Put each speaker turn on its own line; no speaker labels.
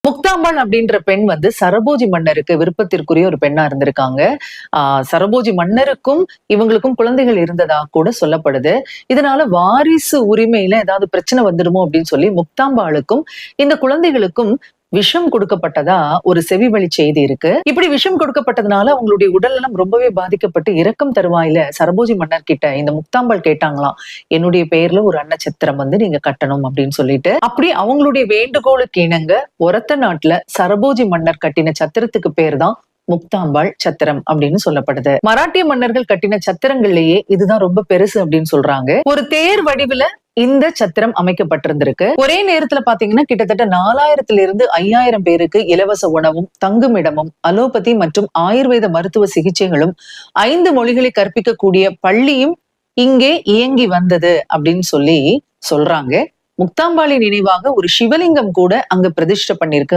முக்தாம்பாள் அப்படின்ற பெண் வந்து சரபோஜி மன்னருக்கு விருப்பத்திற்குரிய ஒரு பெண்ணா இருந்திருக்காங்க. சரபோஜி மன்னருக்கும் இவங்களுக்கும் குழந்தைகள் இருந்ததா கூட சொல்லப்படுது. இதனால வாரிசு உரிமையில ஏதாவது பிரச்சனை வந்துடுமோ அப்படின்னு சொல்லி முக்தாம்பாளுக்கும் இந்த குழந்தைகளுக்கும் விஷம் கொடுக்கப்பட்டதா ஒரு செவிவழி செய்தி இருக்கு. இப்படி விஷம் கொடுக்கப்பட்டதுனால அவங்களுடைய உடல்நலம் ரொம்பவே பாதிக்கப்பட்டு இறக்கும் தருவாயில சரபோஜி மன்னர் கிட்ட இந்த முக்தாம்பாள் கேட்டாங்களாம், என்னுடைய பெயர்ல ஒரு அன்னச்சத்திரம் வந்து நீங்க கட்டணும் அப்படின்னு சொல்லிட்டு. அப்படி அவங்களுடைய வேண்டுகோளுக்கு இணங்க ஒரத்த நாட்டுல சரபோஜி மன்னர் கட்டின சத்திரத்துக்கு பேர் தான் முக்தாம்பாள் சத்திரம் அப்படின்னு சொல்லப்படுது. மராட்டிய மன்னர்கள் கட்டின சத்திரங்கள்லயே இதுதான் ரொம்ப பெருசு அப்படின்னு சொல்றாங்க. ஒரு தேர் வடிவில இந்த சத்திரம் அமைக்கப்பட்டிருந்திருக்கு. ஒரே நேரத்துல பாத்தீங்கன்னா கிட்டத்தட்ட 4000 5000 பேருக்கு இலவச உணவும் தங்குமிடமும் அலோபதி மற்றும் ஆயுர்வேத மருத்துவ சிகிச்சைகளும் 5 மொழிகளை கற்பிக்கக்கூடிய பள்ளியும் இங்கே இயங்கி வந்தது அப்படின்னு சொல்லி சொல்றாங்க. முக்தாம்பாளின் நினைவாக ஒரு சிவலிங்கம் கூட அங்க பிரதிஷ்டை பண்ணிருக்கு.